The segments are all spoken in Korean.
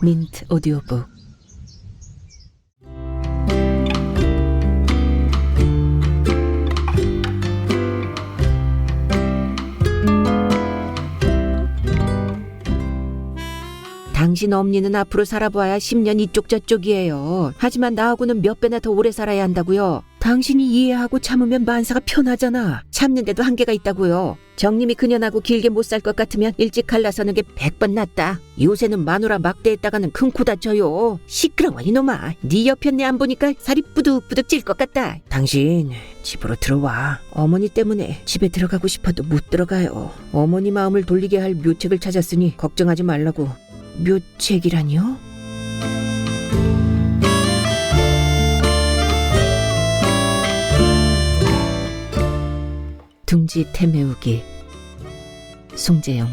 민트 오디오북. 당신 엄니는 앞으로 살아봐야 10년 이쪽 저쪽이에요. 하지만 나하고는 몇 배나 더 오래 살아야 한다고요. 당신이 이해하고 참으면 만사가 편하잖아. 참는데도 한계가 있다고요. 정님이 그년하고 길게 못 살 것 같으면 일찍 갈라서는 게 100번 낫다. 요새는 마누라 막대했다가는 큰 코 다쳐요. 시끄러워 이놈아. 네 옆편내 안 보니까 살이 뿌득뿌득 찔 것 같다. 당신 집으로 들어와. 어머니 때문에 집에 들어가고 싶어도 못 들어가요. 어머니 마음을 돌리게 할 묘책을 찾았으니 걱정하지 말라고. 묘책이라니요? 둥지 태매우기. 송재영.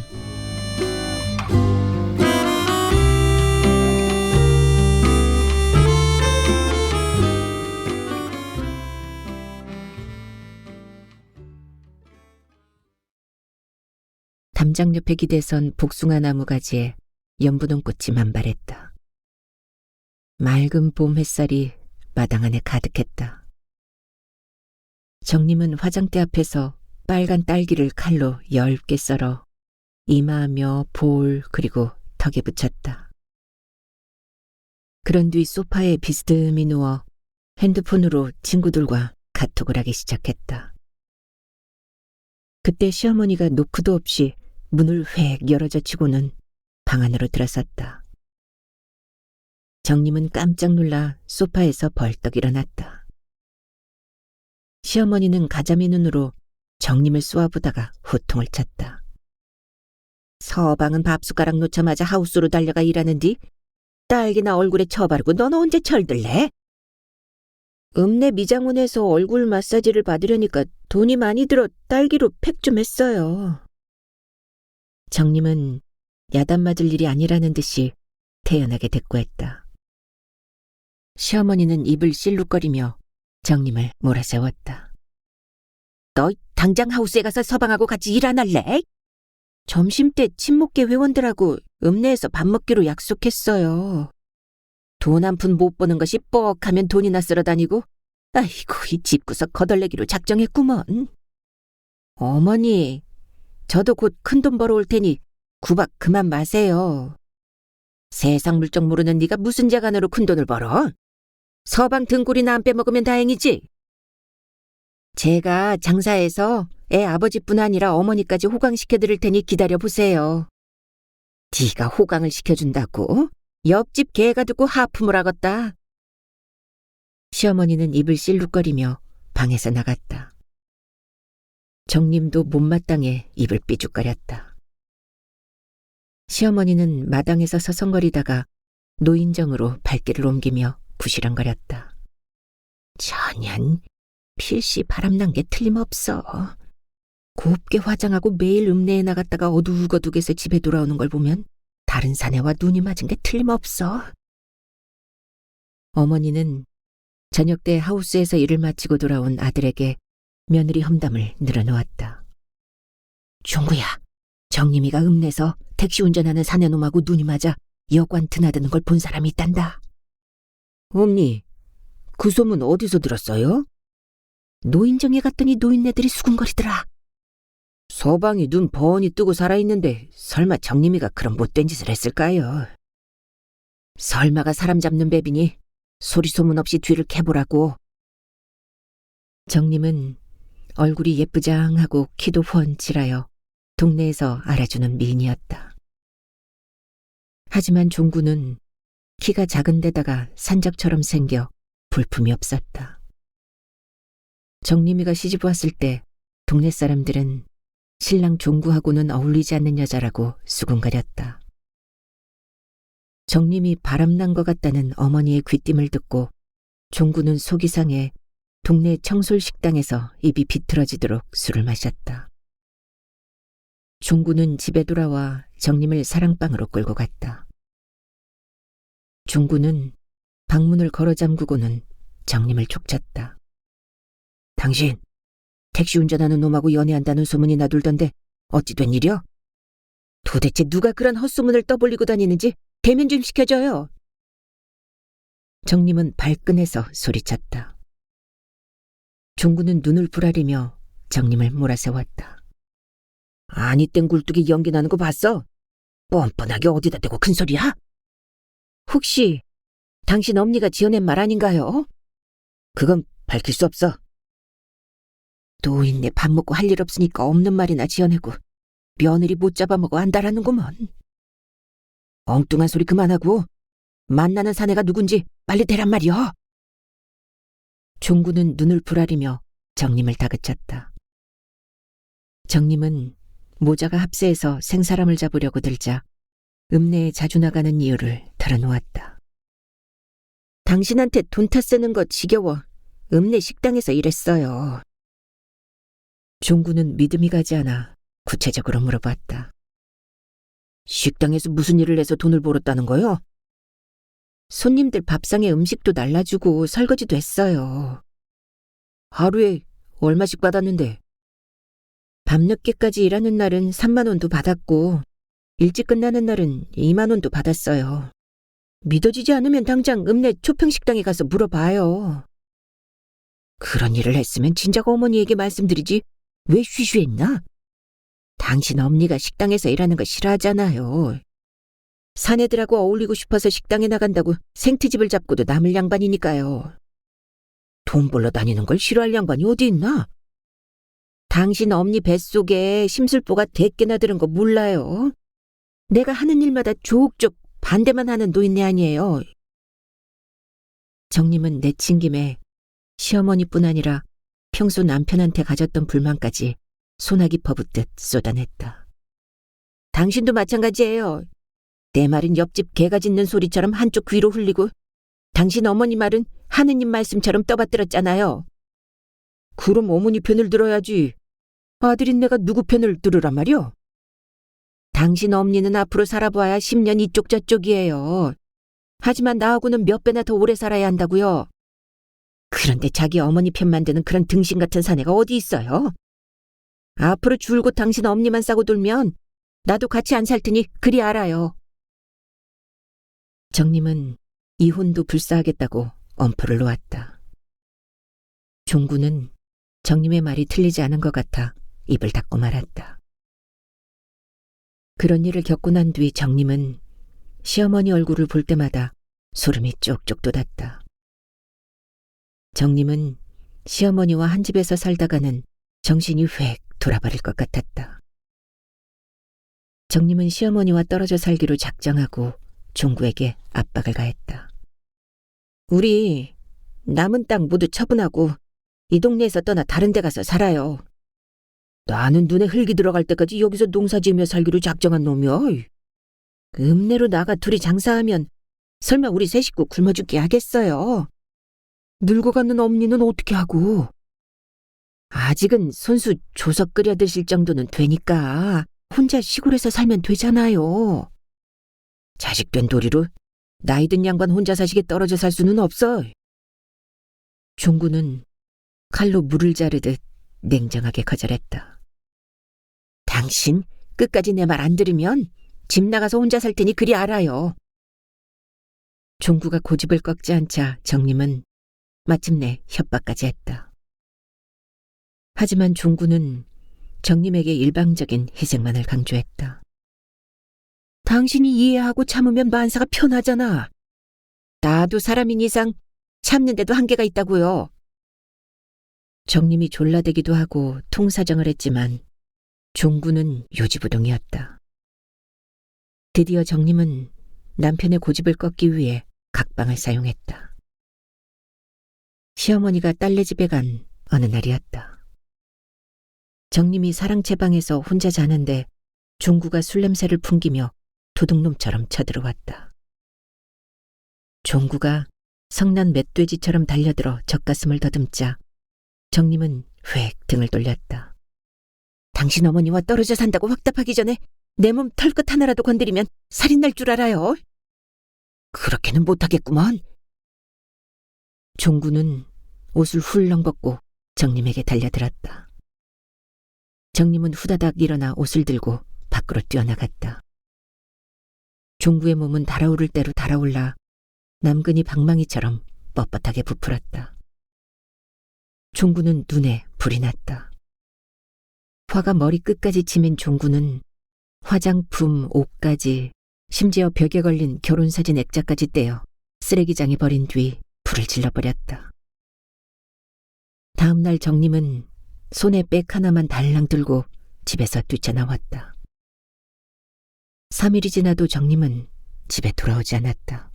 담장 옆에 기대선 복숭아 나무 가지에 연분홍꽃이 만발했다. 맑은 봄 햇살이 마당 안에 가득했다. 정님은 화장대 앞에서 빨간 딸기를 칼로 얇게 썰어 이마며 볼 그리고 턱에 붙였다. 그런 뒤 소파에 비스듬히 누워 핸드폰으로 친구들과 카톡을 하기 시작했다. 그때 시어머니가 노크도 없이 문을 획 열어젖히고는 방 안으로 들어섰다. 정님은 깜짝 놀라 소파에서 벌떡 일어났다. 시어머니는 가자미 눈으로 정님을 쏘아보다가 호통을 쳤다. 서방은 밥숟가락 놓자마자 하우스로 달려가 일하는디 딸기나 얼굴에 쳐바르고 넌 언제 철들래? 읍내 미장원에서 얼굴 마사지를 받으려니까 돈이 많이 들어 딸기로 팩 좀 했어요. 정님은 야단 맞을 일이 아니라는 듯이 태연하게 대꾸했다. 시어머니는 입을 실룩거리며 정님을 몰아세웠다. 너 당장 하우스에 가서 서방하고 같이 일 안 할래? 점심때 친목계 회원들하고 읍내에서 밥 먹기로 약속했어요. 돈 한 푼 못 버는 것이 뻑하면 돈이나 쓸어 다니고 아이고 이 집구석 거덜내기로 작정했구먼. 어머니, 저도 곧 큰돈 벌어올 테니 구박 그만 마세요. 세상 물정 모르는 네가 무슨 재간으로 큰돈을 벌어? 서방 등골이나 안 빼먹으면 다행이지. 제가 장사해서 애 아버지뿐 아니라 어머니까지 호강시켜드릴 테니 기다려보세요. 네가 호강을 시켜준다고? 옆집 개가 듣고 하품을 하겄다. 시어머니는 입을 실룩거리며 방에서 나갔다. 정님도 못마땅해 입을 삐죽거렸다. 시어머니는 마당에서 서성거리다가 노인정으로 발길을 옮기며 부시렁거렸다. 전년 필시 바람난 게 틀림없어. 곱게 화장하고 매일 읍내에 나갔다가 어둑어둑해서 집에 돌아오는 걸 보면 다른 사내와 눈이 맞은 게 틀림없어. 어머니는 저녁 때 하우스에서 일을 마치고 돌아온 아들에게 며느리 험담을 늘어놓았다. 종구야, 정님이가 읍내에서 택시 운전하는 사내놈하고 눈이 맞아 여관 드나드는 걸 본 사람이 있단다. 엄니, 그 소문 어디서 들었어요? 노인정에 갔더니 노인네들이 수군거리더라. 서방이 눈 번이 뜨고 살아있는데 설마 정님이가 그런 못된 짓을 했을까요? 설마가 사람 잡는 배비니 소리 소문 없이 뒤를 캐보라고. 정님은 얼굴이 예쁘장하고 키도 훤칠하여 동네에서 알아주는 미인이었다. 하지만 종구는 키가 작은 데다가 산적처럼 생겨 볼품이 없었다. 정림이가 시집 왔을 때 동네 사람들은 신랑 종구하고는 어울리지 않는 여자라고 수군거렸다. 정림이 바람난 것 같다는 어머니의 귀띔을 듣고 종구는 속이 상해 동네 청솔 식당에서 입이 비틀어지도록 술을 마셨다. 종구는 집에 돌아와 정림을 사랑방으로 끌고 갔다. 종구는 방문을 걸어 잠그고는 정림을 촉쳤다. 당신, 택시 운전하는 놈하고 연애한다는 소문이 나돌던데 어찌 된 일이여? 도대체 누가 그런 헛소문을 떠벌리고 다니는지 대면 좀 시켜줘요. 정림은 발끈해서 소리쳤다. 종구는 눈을 부라리며 정림을 몰아세웠다. 아니 땐 굴뚝이 연기 나는 거 봤어? 뻔뻔하게 어디다 대고 큰 소리야? 혹시 당신 엄니가 지어낸 말 아닌가요? 그건 밝힐 수 없어. 노인네 밥 먹고 할 일 없으니까 없는 말이나 지어내고 며느리 못 잡아먹어 안다라는구먼. 엉뚱한 소리 그만하고 만나는 사내가 누군지 빨리 대란 말이여. 종구는 눈을 부라리며 정림을 다그쳤다. 정림은 모자가 합세해서 생사람을 잡으려고 들자 읍내에 자주 나가는 이유를 털어놓았다. 당신한테 돈 탓쓰는 거 지겨워. 읍내 식당에서 일했어요. 종구는 믿음이 가지 않아 구체적으로 물어봤다. 식당에서 무슨 일을 해서 돈을 벌었다는 거요? 손님들 밥상에 음식도 날라주고 설거지도 했어요. 하루에 얼마씩 받았는데? 밤늦게까지 일하는 날은 3만 원도 받았고 일찍 끝나는 날은 2만 원도 받았어요. 믿어지지 않으면 당장 읍내 초평식당에 가서 물어봐요. 그런 일을 했으면 진작 어머니에게 말씀드리지 왜 쉬쉬했나? 당신 엄니가 식당에서 일하는 거 싫어하잖아요. 사내들하고 어울리고 싶어서 식당에 나간다고 생트집을 잡고도 남을 양반이니까요. 돈 벌러 다니는 걸 싫어할 양반이 어디 있나? 당신 엄니 뱃속에 심술보가 대개나 들은 거 몰라요? 내가 하는 일마다 족족 반대만 하는 노인네 아니에요. 정림은 내친 김에 시어머니뿐 아니라 평소 남편한테 가졌던 불만까지 소나기 퍼붓듯 쏟아냈다. 당신도 마찬가지예요. 내 말은 옆집 개가 짖는 소리처럼 한쪽 귀로 흘리고 당신 어머니 말은 하느님 말씀처럼 떠받들었잖아요. 그럼 어머니 편을 들어야지. 아들인 내가 누구 편을 들으란 말이오? 당신 엄니는 앞으로 살아봐야 10년 이쪽 저쪽이에요. 하지만 나하고는 몇 배나 더 오래 살아야 한다고요. 그런데 자기 어머니 편 만드는 그런 등신 같은 사내가 어디 있어요? 앞으로 줄곧 당신 엄니만 싸고 돌면 나도 같이 안 살 테니 그리 알아요. 정림은 이혼도 불사하겠다고 엄포를 놓았다. 종구는 정림의 말이 틀리지 않은 것 같아 입을 닫고 말았다. 그런 일을 겪고 난 뒤 정림은 시어머니 얼굴을 볼 때마다 소름이 쪽쪽 돋았다. 정림은 시어머니와 한 집에서 살다가는 정신이 획 돌아버릴 것 같았다. 정림은 시어머니와 떨어져 살기로 작정하고 종구에게 압박을 가했다. 우리 남은 땅 모두 처분하고 이 동네에서 떠나 다른 데 가서 살아요. 나는 눈에 흙이 들어갈 때까지 여기서 농사지으며 살기로 작정한 놈이야. 읍내로 나가 둘이 장사하면 설마 우리 세 식구 굶어 죽게 하겠어요. 늙어가는 엄니는 어떻게 하고. 아직은 손수 조석 끓여 드실 정도는 되니까 혼자 시골에서 살면 되잖아요. 자식된 도리로 나이 든 양반 혼자 사시게 떨어져 살 수는 없어. 종구는 칼로 물을 자르듯 냉정하게 거절했다. 당신 끝까지 내 말 안 들으면 집 나가서 혼자 살 테니 그리 알아요. 종구가 고집을 꺾지 않자 정림은 마침내 협박까지 했다. 하지만 종구는 정림에게 일방적인 희생만을 강조했다. 당신이 이해하고 참으면 만사가 편하잖아. 나도 사람인 이상 참는데도 한계가 있다고요. 정림이 졸라대기도 하고 통사정을 했지만 종구는 요지부동이었다. 드디어 정림은 남편의 고집을 꺾기 위해 각방을 사용했다. 시어머니가 딸네 집에 간 어느 날이었다. 정림이 사랑채 방에서 혼자 자는데 종구가 술 냄새를 풍기며 도둑놈처럼 쳐들어왔다. 종구가 성난 멧돼지처럼 달려들어 젖가슴을 더듬자 정림은 획 등을 돌렸다. 당신 어머니와 떨어져 산다고 확답하기 전에 내 몸 털끝 하나라도 건드리면 살인 날 줄 알아요. 그렇게는 못하겠구먼. 종구는 옷을 훌렁 벗고 정림에게 달려들었다. 정림은 후다닥 일어나 옷을 들고 밖으로 뛰어나갔다. 종구의 몸은 달아오를 대로 달아올라 남근이 방망이처럼 뻣뻣하게 부풀었다. 종구는 눈에 불이 났다. 화가 머리 끝까지 치민 종구는 화장품, 옷까지, 심지어 벽에 걸린 결혼사진 액자까지 떼어 쓰레기장에 버린 뒤 불을 질러버렸다. 다음 날 정림은 손에 백 하나만 달랑 들고 집에서 뛰쳐나왔다. 3일이 지나도 정림은 집에 돌아오지 않았다.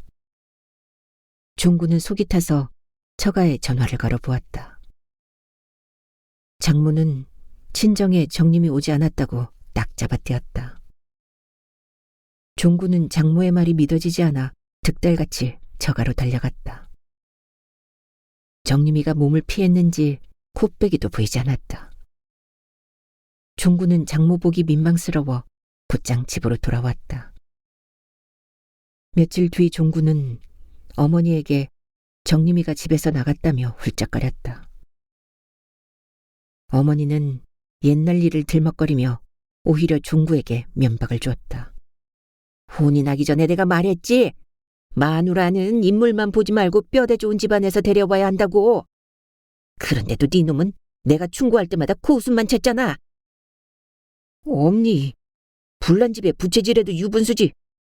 종구는 속이 타서 처가에 전화를 걸어보았다. 장모는 친정에 정림이 오지 않았다고 딱 잡아떼었다. 종구는 장모의 말이 믿어지지 않아 득달같이 처가로 달려갔다. 정림이가 몸을 피했는지 코빼기도 보이지 않았다. 종구는 장모 보기 민망스러워 곧장 집으로 돌아왔다. 며칠 뒤 종구는 어머니에게 정림이가 집에서 나갔다며 훌쩍거렸다. 어머니는 옛날 일을 들먹거리며 오히려 종구에게 면박을 주었다. 혼이 나기 전에 내가 말했지. 마누라는 인물만 보지 말고 뼈대 좋은 집안에서 데려와야 한다고. 그런데도 네 놈은 내가 충고할 때마다 코웃음만 쳤잖아. 엄니, 불난 집에 부채질해도 유분수지.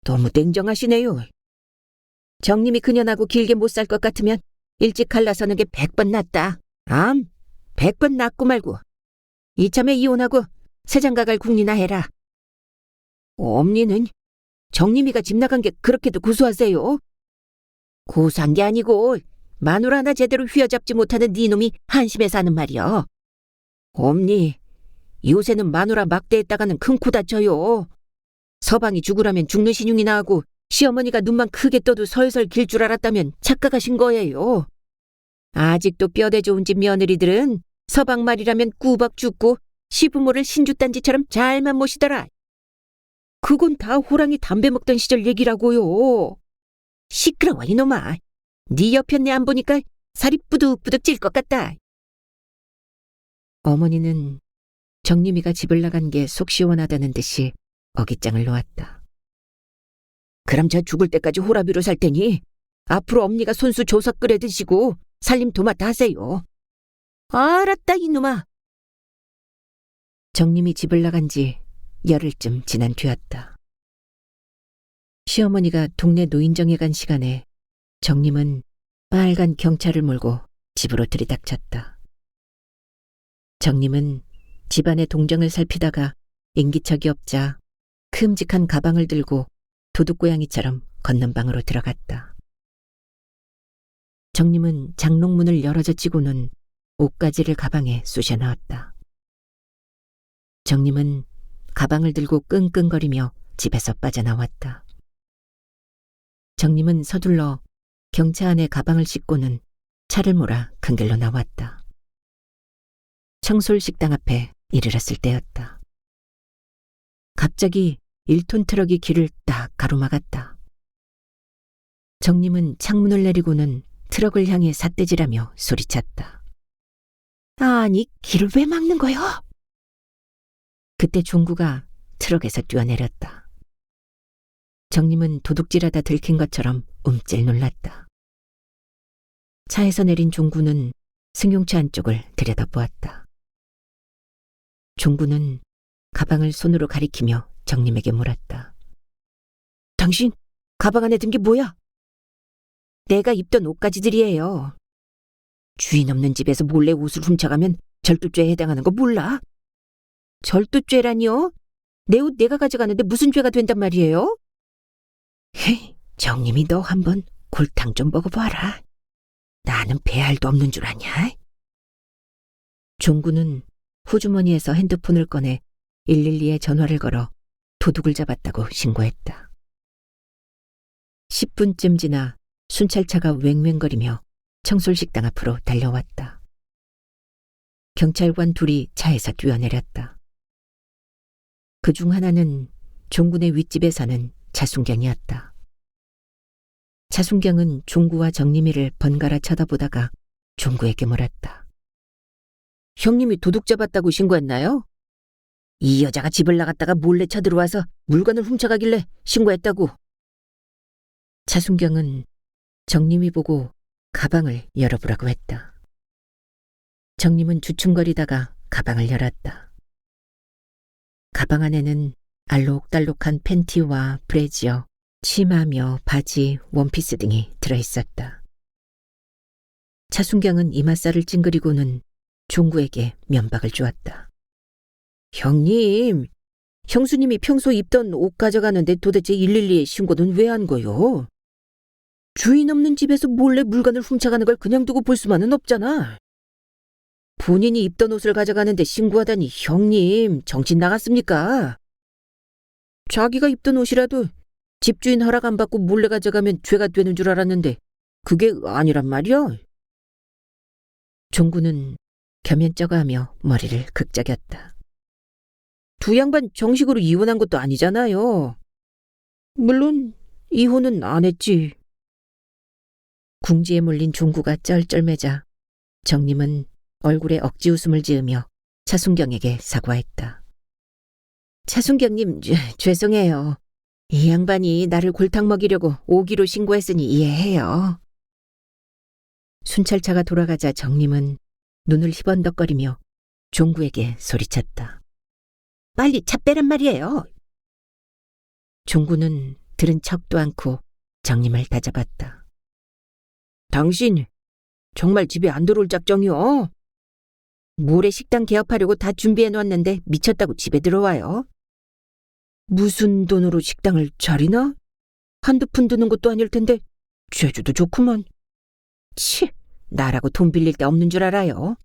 너무 냉정하시네요. 정님이 그년하고 길게 못 살 것 같으면 일찍 갈라서는 게 100번 낫다. 100번 낫고 말고. 이참에 이혼하고 새장가갈 궁리나 해라. 엄니는 정님이가 집 나간 게 그렇게도 고소하세요? 고소한 게 아니고 마누라 하나 제대로 휘어잡지 못하는 네 놈이 한심해서 하는 말이여. 엄니, 요새는 마누라 막대했다가는 큰 코 다쳐요. 서방이 죽으라면 죽는 신용이나 하고 시어머니가 눈만 크게 떠도 설설 길 줄 알았다면 착각하신 거예요. 아직도 뼈대 좋은 집 며느리들은 서방 말이라면 꾸벅 죽고 시부모를 신주단지처럼 잘만 모시더라. 그건 다 호랑이 담배 먹던 시절 얘기라고요. 시끄러워 이놈아. 네 옆편네 안 보니까 살이 뿌득뿌득 찔 것 같다. 어머니는 정림이가 집을 나간 게 속 시원하다는 듯이 어깃장을 놓았다. 그럼 저 죽을 때까지 호라비로 살 테니 앞으로 엄니가 손수 조석 끓여 드시고 살림 도맡아 하세요. 알았다 이놈아. 정림이 집을 나간 지 열흘쯤 지난 뒤였다. 시어머니가 동네 노인정에 간 시간에 정림은 빨간 경차를 몰고 집으로 들이닥쳤다. 정림은 집안의 동정을 살피다가 인기척이 없자 큼직한 가방을 들고 도둑고양이처럼 건넌방으로 들어갔다. 정림은 장롱문을 열어젖히고는 옷가지를 가방에 쑤셔 넣었다. 정림은 가방을 들고 끙끙거리며 집에서 빠져나왔다. 정림은 서둘러 경차 안에 가방을 싣고는 차를 몰아 큰 길로 나왔다. 청솔 식당 앞에 이르렀을 때였다. 갑자기 1톤 트럭이 길을 딱 가로막았다. 정림은 창문을 내리고는 트럭을 향해 삿대질하며 소리쳤다. 아니, 길을 왜 막는 거요? 그때 종구가 트럭에서 뛰어내렸다. 정림은 도둑질하다 들킨 것처럼 움찔 놀랐다. 차에서 내린 종구는 승용차 안쪽을 들여다보았다. 종구는 가방을 손으로 가리키며 정림에게 물었다. 당신 가방 안에 든 게 뭐야? 내가 입던 옷가지들이에요. 주인 없는 집에서 몰래 옷을 훔쳐가면 절도죄에 해당하는 거 몰라? 절도죄라니요? 내 옷 내가 가져가는데 무슨 죄가 된단 말이에요? 헤이, 정님이 너 한번 골탕 좀 먹어봐라. 나는 배알도 없는 줄 아냐? 종구는 호주머니에서 핸드폰을 꺼내 112에 전화를 걸어 도둑을 잡았다고 신고했다. 10분쯤 지나 순찰차가 왱왱거리며 청솔식당 앞으로 달려왔다. 경찰관 둘이 차에서 뛰어내렸다. 그중 하나는 종군의 윗집에 사는 차순경이었다. 차순경은 종구와 정림이를 번갈아 쳐다보다가 종구에게 물었다. 형님이 도둑 잡았다고 신고했나요? 이 여자가 집을 나갔다가 몰래 쳐들어와서 물건을 훔쳐가길래 신고했다고. 차순경은 정림이 보고 가방을 열어보라고 했다. 정림은 주춤거리다가 가방을 열었다. 가방 안에는 알록달록한 팬티와 브래지어, 치마며 바지, 원피스 등이 들어있었다. 차순경은 이맛살을 찡그리고는 종구에게 면박을 주었다. 형님, 형수님이 평소 입던 옷 가져가는데 도대체 112에 신고는 왜 한 거요? 주인 없는 집에서 몰래 물건을 훔쳐가는 걸 그냥 두고 볼 수만은 없잖아. 본인이 입던 옷을 가져가는데 신고하다니 형님 정신 나갔습니까? 자기가 입던 옷이라도 집주인 허락 안 받고 몰래 가져가면 죄가 되는 줄 알았는데 그게 아니란 말이야. 종구는 겸연쩍어하며 머리를 극작였다. 두 양반 정식으로 이혼한 것도 아니잖아요. 물론 이혼은 안 했지. 궁지에 몰린 종구가 쩔쩔매자 정림은 얼굴에 억지 웃음을 지으며 차순경에게 사과했다. 차순경님, 죄송해요. 이 양반이 나를 골탕 먹이려고 오기로 신고했으니 이해해요. 순찰차가 돌아가자 정림은 눈을 희번덕거리며 종구에게 소리쳤다. 빨리 차 빼란 말이에요. 종구는 들은 척도 않고 정림을 다잡았다. 당신 정말 집에 안 들어올 작정이요? 모레 식당 개업하려고 다 준비해놨는데 미쳤다고 집에 들어와요? 무슨 돈으로 식당을 차리나? 한두 푼 드는 것도 아닐 텐데 죄주도 좋구먼. 치, 나라고 돈 빌릴 데 없는 줄 알아요?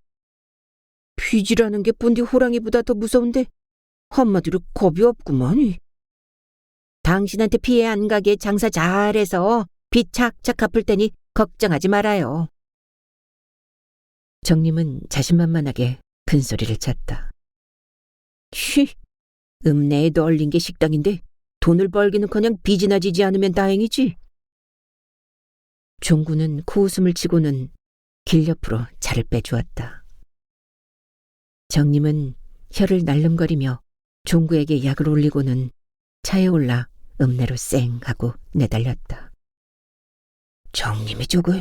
빚이라는 게 본디 호랑이보다 더 무서운데 한마디로 겁이 없구먼. 당신한테 피해 안 가게 장사 잘해서 빚 착착 갚을 테니 걱정하지 말아요. 정림은 자신만만하게 큰소리를 쳤다. 치, 읍내에도 얼린 게 식당인데 돈을 벌기는커녕 빚이나 지지 않으면 다행이지. 종구는 코웃음을 치고는 길 옆으로 차를 빼주었다. 정림은 혀를 날름거리며 종구에게 약을 올리고는 차에 올라 읍내로 쌩 하고 내달렸다. 정림이 저거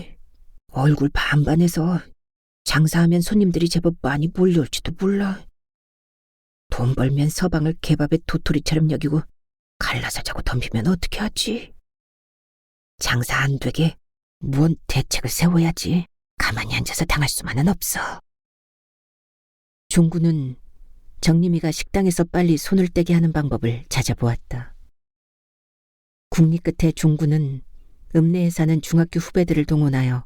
얼굴 반반해서 장사하면 손님들이 제법 많이 몰려올지도 몰라. 돈 벌면 서방을 개밥에 도토리처럼 여기고 갈라서 자고 덤비면 어떻게 하지? 장사 안 되게 뭔 대책을 세워야지. 가만히 앉아서 당할 수만은 없어. 종구는 정림이가 식당에서 빨리 손을 떼게 하는 방법을 찾아보았다. 국리 끝에 종구는 읍내에 사는 중학교 후배들을 동원하여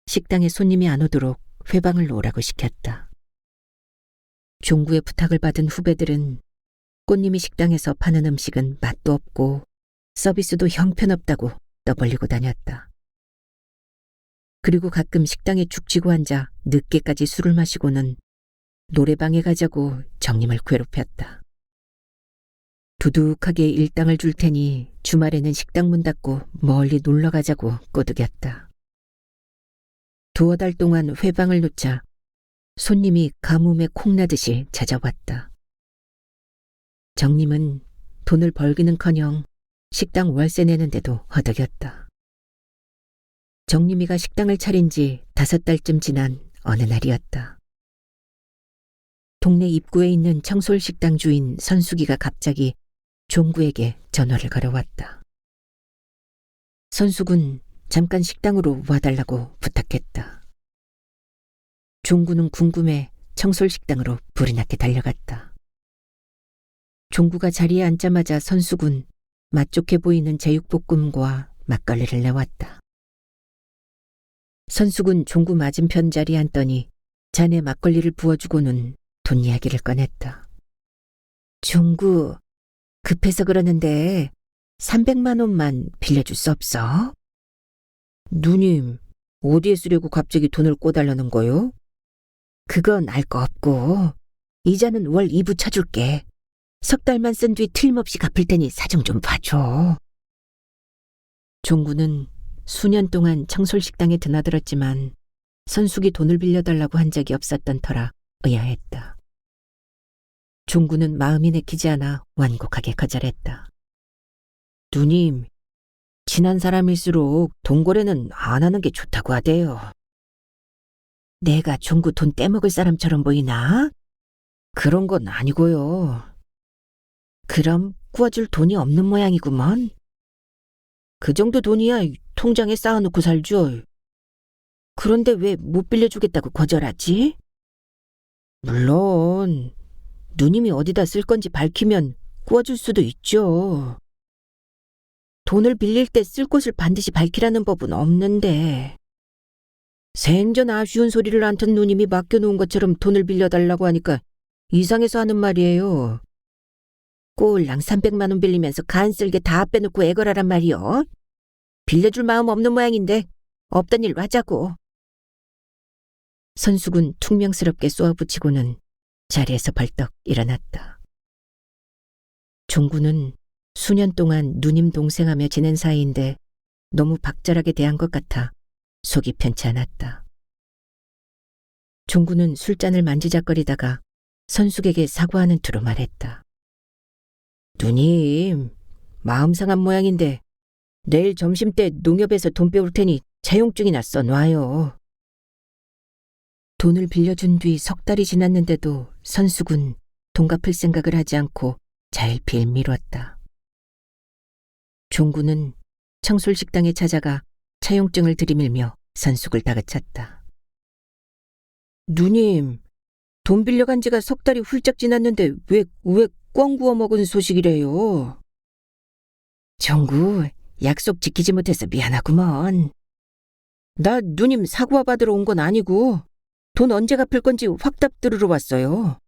식당에 손님이 안 오도록 회방을 놓으라고 시켰다. 종구의 부탁을 받은 후배들은 꽃님이 식당에서 파는 음식은 맛도 없고 서비스도 형편없다고 떠벌리고 다녔다. 그리고 가끔 식당에 죽치고 앉아 늦게까지 술을 마시고는 노래방에 가자고 정림을 괴롭혔다. 두둑하게 일당을 줄 테니 주말에는 식당 문 닫고 멀리 놀러 가자고 꼬드겼다. 두어 달 동안 회방을 놓자 손님이 가뭄에 콩나듯이 찾아왔다. 정림은 돈을 벌기는커녕 식당 월세 내는데도 허덕였다. 정림이가 식당을 차린 지 5달쯤 지난 어느 날이었다. 동네 입구에 있는 청솔식당 주인 선숙이가 갑자기 종구에게 전화를 걸어왔다. 선숙은 잠깐 식당으로 와달라고 부탁했다. 종구는 궁금해 청솔식당으로 불이 나게 달려갔다. 종구가 자리에 앉자마자 선숙은 맛 좋게 보이는 제육볶음과 막걸리를 내왔다. 선숙은 종구 맞은편 자리에 앉더니 잔에 막걸리를 부어주고는 돈 이야기를 꺼냈다. 종구, 급해서 그러는데 300만 원만 빌려줄 수 없어? 누님, 어디에 쓰려고 갑자기 돈을 꿔달라는 거요? 그건 알 거 없고 이자는 월 2부 쳐줄게. 석 달만 쓴 뒤 틀림없이 갚을 테니 사정 좀 봐줘. 종구는 수년 동안 청솔식당에 드나들었지만 선숙이 돈을 빌려달라고 한 적이 없었던 터라 의아했다. 종구는 마음이 내키지 않아 완곡하게 거절했다. 누님, 친한 사람일수록 돈거래는 안 하는 게 좋다고 하대요. 내가 종구 돈 떼먹을 사람처럼 보이나? 그런 건 아니고요. 그럼 구워줄 돈이 없는 모양이구먼. 그 정도 돈이야 통장에 쌓아놓고 살죠. 그런데 왜 못 빌려주겠다고 거절하지? 물론 누님이 어디다 쓸 건지 밝히면 구워줄 수도 있죠. 돈을 빌릴 때 쓸 곳을 반드시 밝히라는 법은 없는데 생전 아쉬운 소리를 안 튼 누님이 맡겨놓은 것처럼 돈을 빌려달라고 하니까 이상해서 하는 말이에요. 꼴랑 300만 원 빌리면서 간쓸게 다 빼놓고 애걸하란 말이요. 빌려줄 마음 없는 모양인데 없던 일로 하자고. 선숙은 퉁명스럽게 쏘아붙이고는 자리에서 벌떡 일어났다. 종구는 수년 동안 누님 동생하며 지낸 사이인데 너무 박절하게 대한 것 같아 속이 편치 않았다. 종구는 술잔을 만지작거리다가 선숙에게 사과하는 투로 말했다. 누님, 마음 상한 모양인데 내일 점심때 농협에서 돈 빼올 테니 차용증이나 써놔요. 돈을 빌려준 뒤 석 달이 지났는데도 선숙은 돈 갚을 생각을 하지 않고 자일피일 미뤘다. 종구는 청솔식당에 찾아가 차용증을 들이밀며 선숙을 다그쳤다. 누님, 돈 빌려간 지가 석 달이 훌쩍 지났는데 왜 꽝 구워 먹은 소식이래요? 종구, 약속 지키지 못해서 미안하구먼. 나 누님 사과 받으러 온 건 아니고 돈 언제 갚을 건지 확답 들으러 왔어요.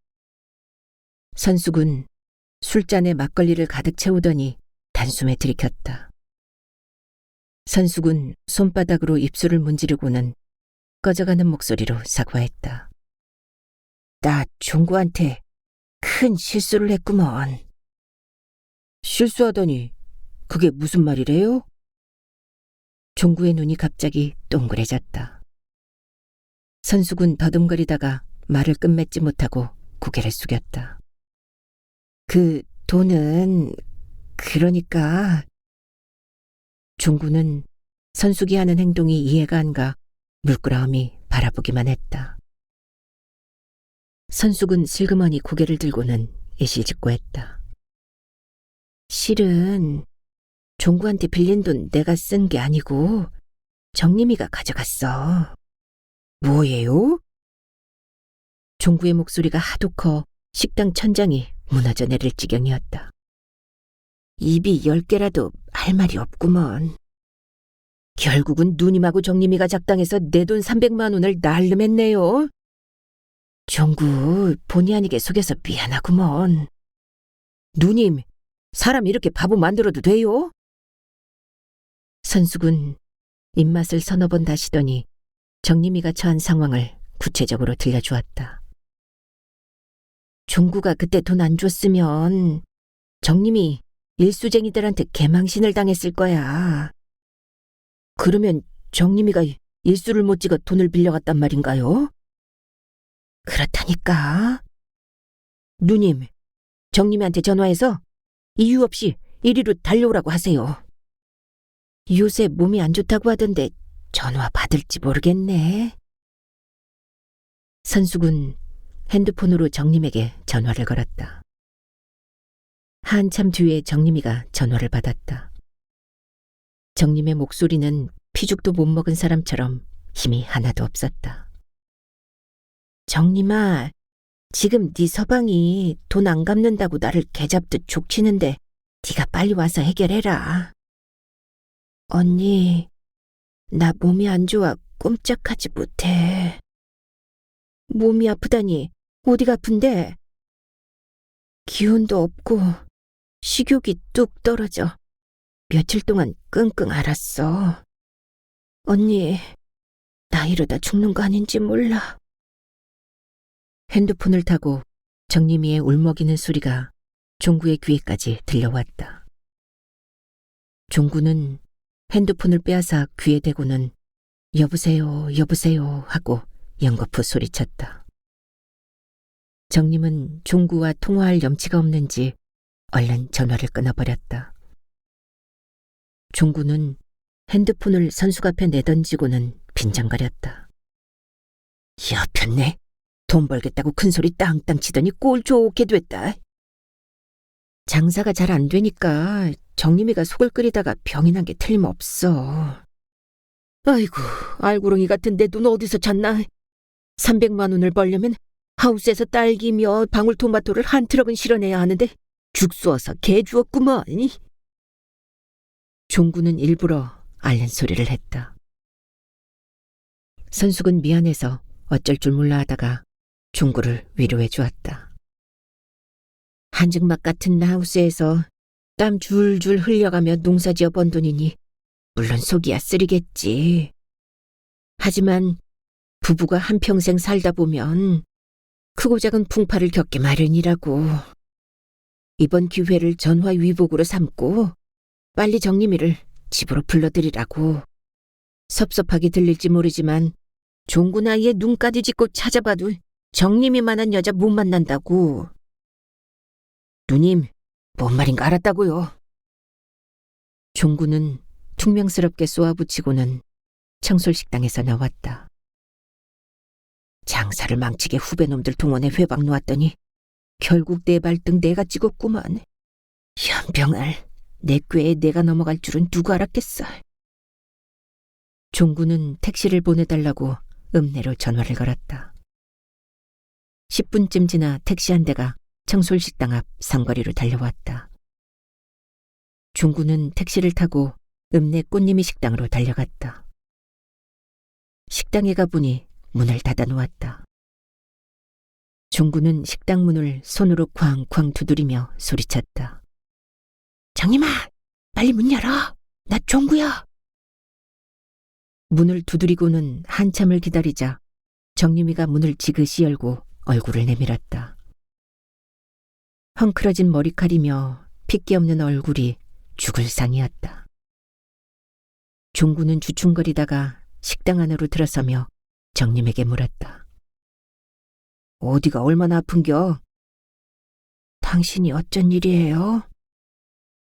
선숙은 술잔에 막걸리를 가득 채우더니 단숨에 들이켰다. 선숙은 손바닥으로 입술을 문지르고는 꺼져가는 목소리로 사과했다. 나 종구한테 큰 실수를 했구먼. 실수하다니 그게 무슨 말이래요? 종구의 눈이 갑자기 동그래졌다. 선숙은 더듬거리다가 말을 끝맺지 못하고 고개를 숙였다. 그 돈은 그러니까... 종구는 선숙이 하는 행동이 이해가 안 가 물끄러미 바라보기만 했다. 선숙은 슬그머니 고개를 들고는 애실짓고 했다. 실은 종구한테 빌린 돈 내가 쓴 게 아니고 정림이가 가져갔어. 뭐예요? 종구의 목소리가 하도 커 식당 천장이 무너져 내릴 지경이었다. 입이 10개라도 할 말이 없구먼. 결국은 누님하고 정림이가 작당해서 내 돈 300만 원을 날름했네요. 종구 본의 아니게 속여서 미안하구먼. 누님, 사람 이렇게 바보 만들어도 돼요? 선숙은 입맛을 서너 번 다시더니 정림이가 처한 상황을 구체적으로 들려주었다. 종구가 그때 돈 안 줬으면 정림이 일수쟁이들한테 개망신을 당했을 거야. 그러면 정림이가 일수를 못 찍어 돈을 빌려갔단 말인가요? 그렇다니까. 누님, 정림이한테 전화해서 이유 없이 이리로 달려오라고 하세요. 요새 몸이 안 좋다고 하던데 전화 받을지 모르겠네. 선숙은 핸드폰으로 정림에게 전화를 걸었다. 한참 뒤에 정림이가 전화를 받았다. 정림의 목소리는 피죽도 못 먹은 사람처럼 힘이 하나도 없었다. 정림아, 지금 네 서방이 돈 안 갚는다고 나를 개잡듯 족치는데 네가 빨리 와서 해결해라. 언니, 나 몸이 안 좋아 꼼짝하지 못해. 몸이 아프다니 어디가 아픈데? 기운도 없고 식욕이 뚝 떨어져 며칠 동안 끙끙 앓았어. 언니, 나 이러다 죽는 거 아닌지 몰라. 핸드폰을 타고 정림이의 울먹이는 소리가 종구의 귀에까지 들려왔다. 종구는 핸드폰을 빼앗아 귀에 대고는 여보세요, 여보세요 하고 연거푸 소리쳤다. 정림은 종구와 통화할 염치가 없는지 얼른 전화를 끊어버렸다. 종구는 핸드폰을 선숙 앞에 내던지고는 빈장거렸다. 여편네, 돈 벌겠다고 큰소리 땅땅 치더니 꼴 좋게 됐다. 장사가 잘 안 되니까 정림이가 속을 끓이다가 병이 난 게 틀림없어. 아이고, 알구렁이 같은 내 돈 어디서 찾나. 300만 원을 벌려면 하우스에서 딸기며 방울토마토를 한 트럭은 실어내야 하는데 죽수어서 개 주었구먼. 종구는 일부러 앓는 소리를 했다. 선숙은 미안해서 어쩔 줄 몰라 하다가 종구를 위로해 주었다. 한증막 같은 하우스에서 땀 줄줄 흘려가며 농사지어 번 돈이니 물론 속이야 쓰리겠지. 하지만 부부가 한평생 살다 보면 크고 작은 풍파를 겪기 마련이라고. 이번 기회를 전화위복으로 삼고 빨리 정림이를 집으로 불러들이라고. 섭섭하게 들릴지 모르지만 종구 나이에 눈까지 짚고 찾아봐도 정림이만한 여자 못 만난다고. 누님, 뭔 말인가 알았다고요. 종구는 퉁명스럽게 쏘아붙이고는 청솔식당에서 나왔다. 장사를 망치게 후배놈들 동원해 회방 놓았더니 결국 내 발등 내가 찍었구만. 현병알, 내 꾀에 내가 넘어갈 줄은 누가 알았겠어. 종구는 택시를 보내달라고 읍내로 전화를 걸었다. 10분쯤 지나 택시 한 대가 청솔식당 앞 상거리로 달려왔다. 종구는 택시를 타고 읍내 꽃님이 식당으로 달려갔다. 식당에 가보니 문을 닫아 놓았다. 종구는 식당 문을 손으로 쾅쾅 두드리며 소리쳤다. 정님아, 빨리 문 열어. 나 종구야. 문을 두드리고는 한참을 기다리자 정림이가 문을 지그시 열고 얼굴을 내밀었다. 헝클어진 머리칼이며 핏기 없는 얼굴이 죽을 상이었다. 종구는 주춤거리다가 식당 안으로 들어서며 정림에게 물었다. 어디가 얼마나 아픈겨? 당신이 어쩐 일이에요?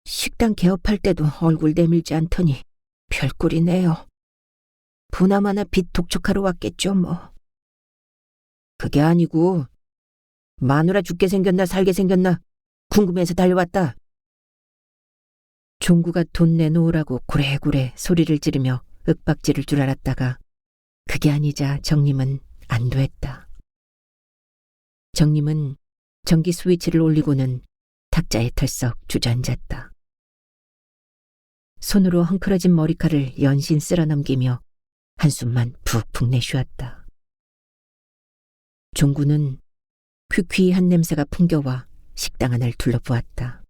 식당 개업할 때도 얼굴 내밀지 않더니 별꼴이네요. 부나마나 빚 독촉하러 왔겠죠 뭐. 그게 아니고 마누라 죽게 생겼나 살게 생겼나 궁금해서 달려왔다. 종구가 돈 내놓으라고 고래고래 소리를 지르며 윽박지를 줄 알았다가 그게 아니자 정림은 안도했다. 정림은 전기 스위치를 올리고는 탁자에 털썩 주저앉았다. 손으로 헝클어진 머리칼을 연신 쓸어넘기며 한숨만 푹푹 내쉬었다. 종구는 퀴퀴한 냄새가 풍겨와 식당 안을 둘러보았다.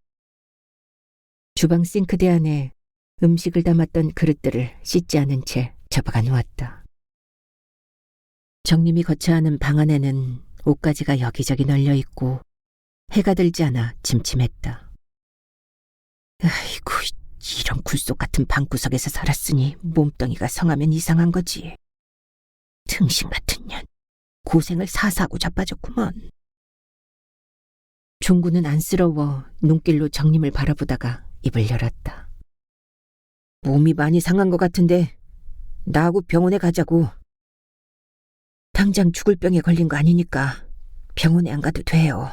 주방 싱크대 안에 음식을 담았던 그릇들을 씻지 않은 채 접어가 놓았다. 정림이 거처하는 방 안에는 옷가지가 여기저기 널려있고 해가 들지 않아 침침했다. 아이고, 이런 굴속 같은 방구석에서 살았으니 몸뚱이가 성하면 이상한 거지. 등신 같은 년, 고생을 사사하고 자빠졌구먼. 종구는 안쓰러워 눈길로 정림을 바라보다가 입을 열었다. 몸이 많이 상한 것 같은데 나하고 병원에 가자고. 당장 죽을 병에 걸린 거 아니니까 병원에 안 가도 돼요.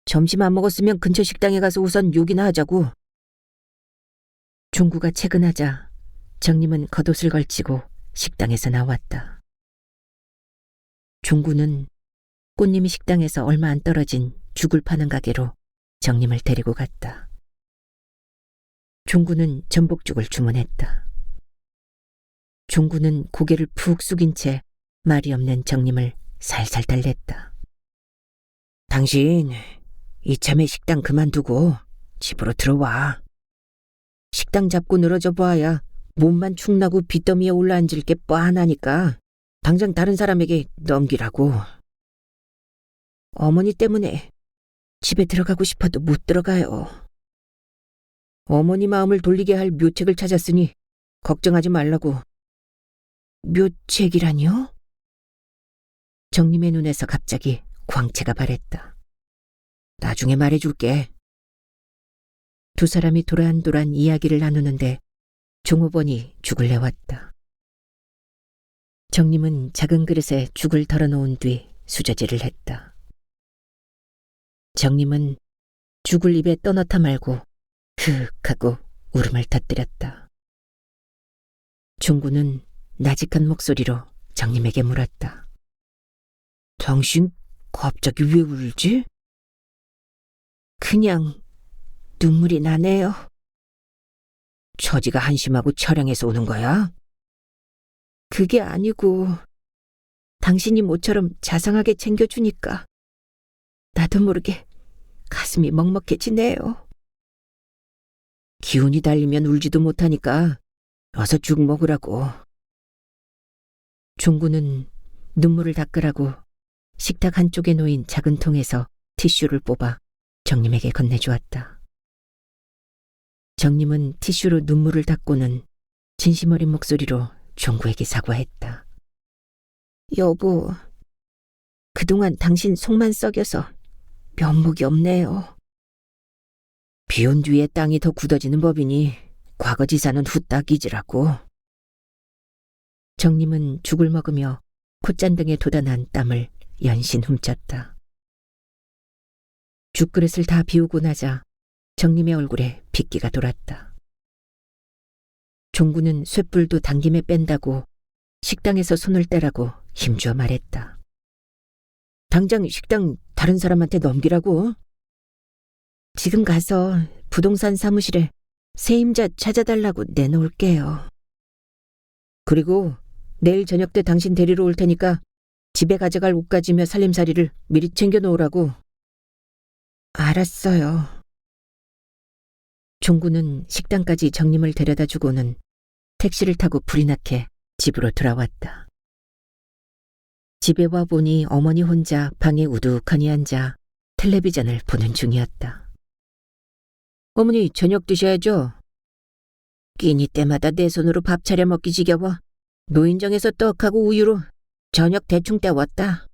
점심 안 먹었으면 근처 식당에 가서 우선 욕이나 하자고. 종구가 퇴근하자 정림은 겉옷을 걸치고 식당에서 나왔다. 종구는 꽃님이 식당에서 얼마 안 떨어진 죽을 파는 가게로 정림을 데리고 갔다. 종구는 전복죽을 주문했다. 종구는 고개를 푹 숙인 채 말이 없는 정림을 살살 달랬다. 당신 이참에 식당 그만두고 집으로 들어와. 식당 잡고 늘어져 봐야 몸만 축나고 빚더미에 올라앉을 게 뻔하니까 당장 다른 사람에게 넘기라고. 어머니 때문에 집에 들어가고 싶어도 못 들어가요. 어머니 마음을 돌리게 할 묘책을 찾았으니 걱정하지 말라고. 묘책이라니요? 정림의 눈에서 갑자기 광채가 발했다. 나중에 말해줄게. 두 사람이 도란도란 이야기를 나누는데 종업원이 죽을 내왔다. 정림은 작은 그릇에 죽을 덜어놓은 뒤 수저질을 했다. 정림은 죽을 입에 떠넣다 말고 흑 하고 울음을 터뜨렸다. 종구는 나직한 목소리로 정림에게 물었다. 당신 갑자기 왜 울지? 그냥 눈물이 나네요. 처지가 한심하고 처량해서 우는 거야? 그게 아니고 당신이 모처럼 자상하게 챙겨주니까 나도 모르게 가슴이 먹먹해지네요. 기운이 달리면 울지도 못하니까 어서 죽 먹으라고. 종구는 눈물을 닦으라고 식탁 한쪽에 놓인 작은 통에서 티슈를 뽑아 정림에게 건네주었다. 정림은 티슈로 눈물을 닦고는 진심 어린 목소리로 종구에게 사과했다. 여보, 그동안 당신 속만 썩여서 면목이 없네요. 비온 뒤에 땅이 더 굳어지는 법이니 과거지사는 후딱 잊으라고. 정림은 죽을 먹으며 콧잔등에 돋아난 땀을 연신 훔쳤다. 죽그릇을 다 비우고 나자 정림의 얼굴에 빗기가 돌았다. 종구는 쇳불도 당김에 뺀다고 식당에서 손을 떼라고 힘주어 말했다. 당장 식당 다른 사람한테 넘기라고. 지금 가서 부동산 사무실에 새 임자 찾아달라고 내놓을게요. 그리고 내일 저녁 때 당신 데리러 올 테니까 집에 가져갈 옷가지며 살림살이를 미리 챙겨놓으라고. 알았어요. 종구는 식당까지 정림을 데려다 주고는 택시를 타고 불이 나게 집으로 돌아왔다. 집에 와보니 어머니 혼자 방에 우두커니 앉아 텔레비전을 보는 중이었다. 어머니 저녁 드셔야죠. 끼니 때마다 내 손으로 밥 차려 먹기 지겨워 노인정에서 떡하고 우유로 저녁 대충 때웠다.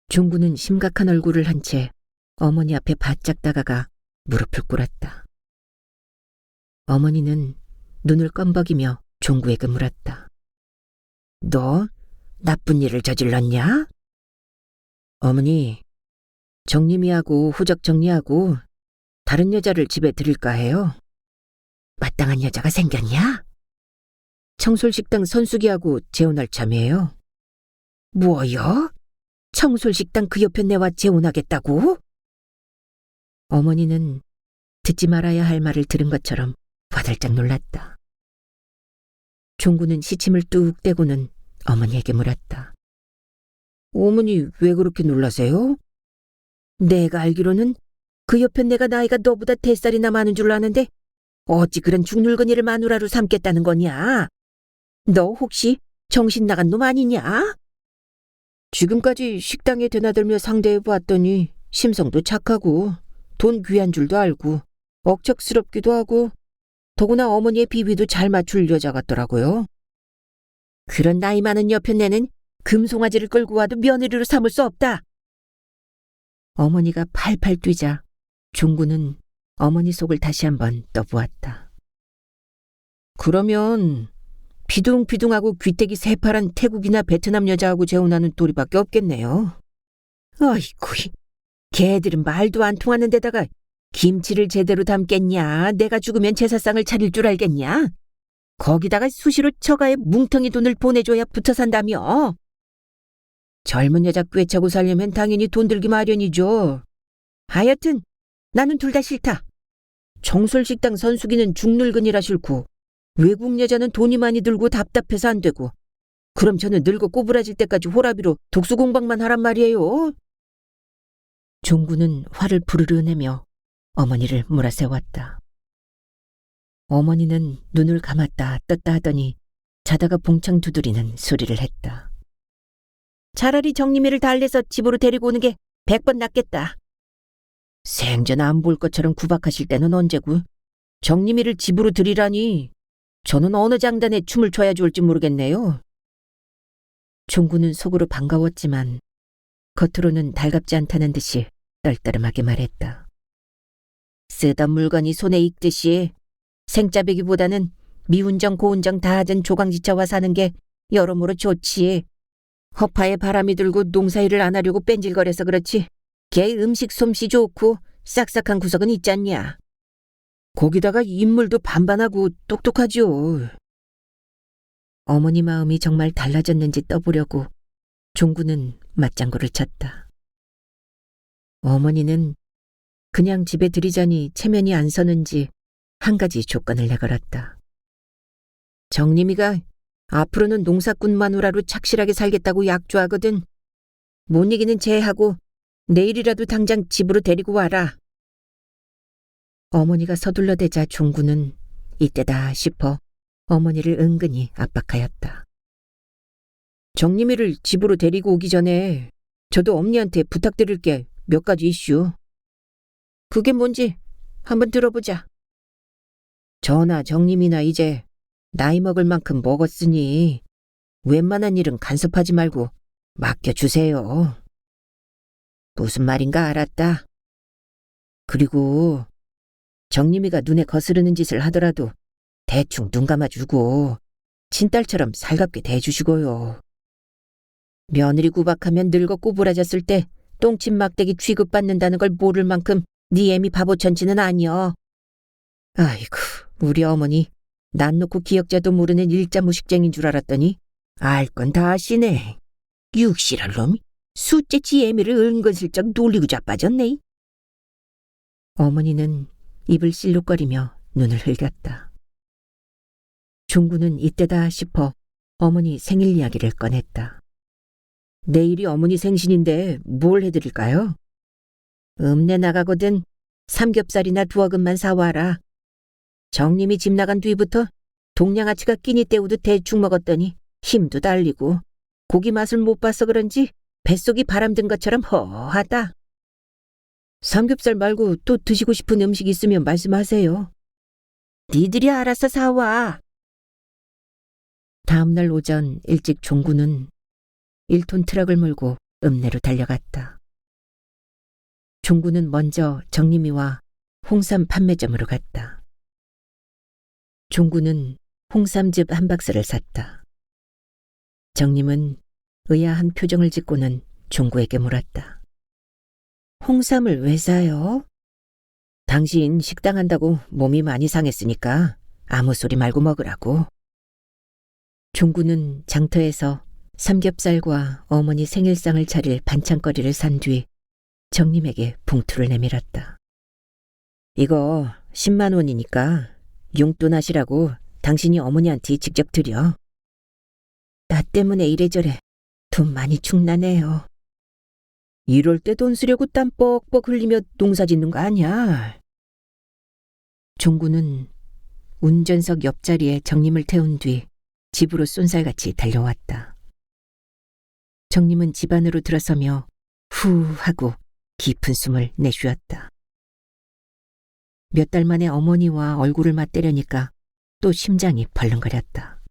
종구는 심각한 얼굴을 한 채 어머니 앞에 바짝 다가가 무릎을 꿇었다. 어머니는 눈을 껌벅이며 종구에게 물었다. 너 나쁜 일을 저질렀냐? 어머니, 정림이하고 후적 정리하고 다른 여자를 집에 들일까 해요. 마땅한 여자가 생겼냐? 청솔식당 선수기하고 재혼할 참이에요. 뭐요? 청솔식당 그 옆에 내와 재혼하겠다고? 어머니는 듣지 말아야 할 말을 들은 것처럼 화들짝 놀랐다. 종구는 시침을 뚝 떼고는 어머니에게 물었다. 어머니 왜 그렇게 놀라세요? 내가 알기로는 그 옆에 내가 나이가 너보다 3살이나 많은 줄 아는데 어찌 그런 죽늙은이를 마누라로 삼겠다는 거냐? 너 혹시 정신 나간 놈 아니냐? 지금까지 식당에 드나들며 상대해보았더니 심성도 착하고 돈 귀한 줄도 알고 억척스럽기도 하고 더구나 어머니의 비위도 잘 맞출 여자 같더라고요. 그런 나이 많은 여편네는 금송아지를 끌고 와도 며느리로 삼을 수 없다. 어머니가 팔팔 뛰자 종구는 어머니 속을 다시 한번 떠보았다. 그러면 비둥비둥하고 귀때기 새파란 태국이나 베트남 여자하고 재혼하는 또리밖에 없겠네요. 아이고, 걔들은 말도 안 통하는 데다가 김치를 제대로 담겠냐? 내가 죽으면 제사상을 차릴 줄 알겠냐? 거기다가 수시로 처가에 뭉텅이 돈을 보내줘야 붙어 산다며. 젊은 여자 꿰차고 살려면 당연히 돈 들기 마련이죠. 하여튼 나는 둘 다 싫다. 정솔식당 선수기는 죽늙은이라 싫고 외국 여자는 돈이 많이 들고 답답해서 안 되고 그럼 저는 늙어 꼬부라질 때까지 호라비로 독수공방만 하란 말이에요. 종구는 화를 부르르 내며 어머니를 몰아세웠다. 어머니는 눈을 감았다 떴다 하더니 자다가 봉창 두드리는 소리를 했다. 차라리 정림이를 달래서 집으로 데리고 오는 게 100번 낫겠다. 생전 안 볼 것처럼 구박하실 때는 언제고 정림이를 집으로 들이라니 저는 어느 장단에 춤을 춰야 좋을지 모르겠네요. 종구는 속으로 반가웠지만 겉으로는 달갑지 않다는 듯이 떨떠름하게 말했다. 쓰던 물건이 손에 익듯이 생짜배기보다는 미운정 고운정 다 하던 조강지처와 사는 게 여러모로 좋지. 허파에 바람이 들고 농사일을 안 하려고 뺀질거려서 그렇지. 걔 음식 솜씨 좋고 싹싹한 구석은 있잖냐. 거기다가 인물도 반반하고 똑똑하지요. 어머니 마음이 정말 달라졌는지 떠보려고 종구는 맞장구를 쳤다. 어머니는 그냥 집에 들이자니 체면이 안 서는지 한 가지 조건을 내걸었다. 정림이가 앞으로는 농사꾼 마누라로 착실하게 살겠다고 약조하거든. 못 이기는 쟤하고 내일이라도 당장 집으로 데리고 와라. 어머니가 서둘러대자 종구는 이때다 싶어 어머니를 은근히 압박하였다. 정림이를 집으로 데리고 오기 전에 저도 엄니한테 부탁드릴 게 몇 가지 이슈. 그게 뭔지 한번 들어보자. 전하 정림이나 이제 나이 먹을 만큼 먹었으니 웬만한 일은 간섭하지 말고 맡겨주세요. 무슨 말인가 알았다. 그리고 정림이가 눈에 거스르는 짓을 하더라도 대충 눈 감아주고 친딸처럼 살갑게 대해주시고요. 며느리 구박하면 늙어 꼬부라졌을 때 똥집 막대기 취급받는다는 걸 모를 만큼 네 애미 바보 천치는 아니여. 아이고, 우리 어머니 난 놓고 기억자도 모르는 일자 무식쟁인 줄 알았더니 알 건 다 아시네. 육실할 놈이 숫째 지 애미를 은근슬쩍 놀리고 자빠졌네. 어머니는 입을 실룩거리며 눈을 흘겼다. 종구는 이때다 싶어 어머니 생일 이야기를 꺼냈다. 내일이 어머니 생신인데 뭘 해드릴까요? 읍내 나가거든 삼겹살이나 두어 근만 사와라. 정님이 집 나간 뒤부터 동양아치가 끼니 때우듯 대충 먹었더니 힘도 달리고 고기 맛을 못 봐서 그런지 뱃속이 바람든 것처럼 허하다. 삼겹살 말고 또 드시고 싶은 음식 있으면 말씀하세요. 니들이 알아서 사와. 다음날 오전 일찍 종구는 1톤 트럭을 몰고 읍내로 달려갔다. 종구는 먼저 정림이와 홍삼 판매점으로 갔다. 종구는 홍삼즙 한 박스를 샀다. 정림은 의아한 표정을 짓고는 종구에게 물었다. 홍삼을 왜 사요? 당신 식당 한다고 몸이 많이 상했으니까 아무 소리 말고 먹으라고. 종구는 장터에서 삼겹살과 어머니 생일상을 차릴 반찬거리를 산 뒤 정림에게 봉투를 내밀었다. 이거 10만 원이니까 용돈 하시라고 당신이 어머니한테 직접 드려. 나 때문에 이래저래 돈 많이 축나네요. 이럴 때 돈 쓰려고 땀 뻑뻑 흘리며 농사 짓는 거 아니야. 종구는 운전석 옆자리에 정림을 태운 뒤 집으로 쏜살같이 달려왔다. 정림은 집 안으로 들어서며 후 하고 깊은 숨을 내쉬었다. 몇 달 만에 어머니와 얼굴을 맞대려니까 또 심장이 벌렁거렸다.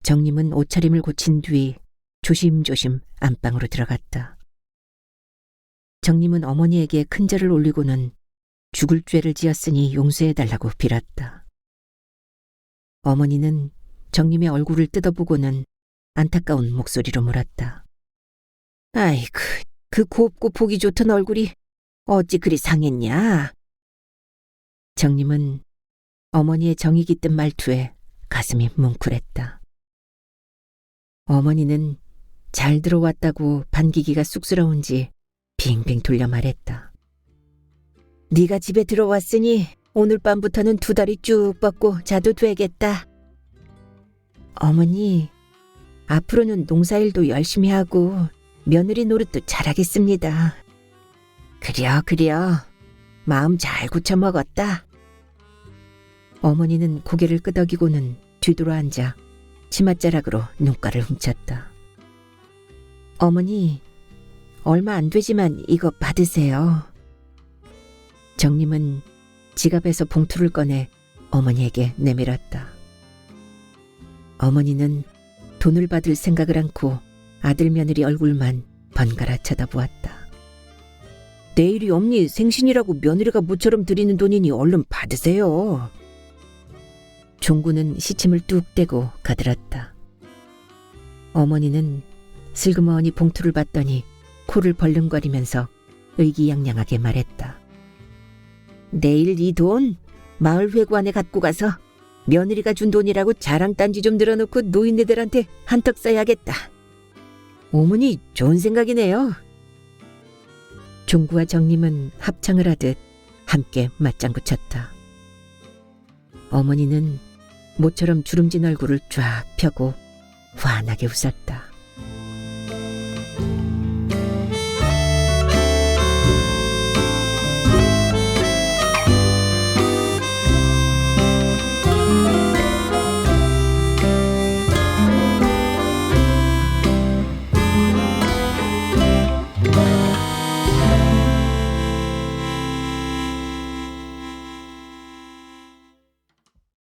정림은 옷차림을 고친 뒤 조심조심 안방으로 들어갔다. 정림은 어머니에게 큰절을 올리고는 죽을 죄를 지었으니 용서해달라고 빌었다. 어머니는 정림의 얼굴을 뜯어보고는 안타까운 목소리로 물었다. 아이고, 그 곱고 보기 좋던 얼굴이 어찌 그리 상했냐? 정림은 어머니의 정이 깃든 말투에 가슴이 뭉클했다. 어머니는 잘 들어왔다고 반기기가 쑥스러운지 빙빙 돌려 말했다. 네가 집에 들어왔으니 오늘 밤부터는 2다리 쭉 뻗고 자도 되겠다. 어머니, 앞으로는 농사일도 열심히 하고 며느리 노릇도 잘하겠습니다. 그려. 마음 잘 고쳐먹었다. 어머니는 고개를 끄덕이고는 뒤돌아 앉아 치맛자락으로 눈가를 훔쳤다. 어머니, 얼마 안 되지만 이거 받으세요. 정림은 지갑에서 봉투를 꺼내 어머니에게 내밀었다. 어머니는 돈을 받을 생각을 않고 아들 며느리 얼굴만 번갈아 쳐다보았다. 내일이 엄니 생신이라고 며느리가 모처럼 드리는 돈이니 얼른 받으세요. 종구는 시침을 뚝 떼고 가들었다. 어머니는 슬그머니 봉투를 받더니 코를 벌렁거리면서 의기양양하게 말했다. 내일 이 돈 마을 회관에 갖고 가서 며느리가 준 돈이라고 자랑단지 좀 늘어놓고 노인네들한테 한턱 쏴야겠다. 어머니 좋은 생각이네요. 종구와 정림은 합창을 하듯 함께 맞장구 쳤다. 어머니는 모처럼 주름진 얼굴을 쫙 펴고 환하게 웃었다.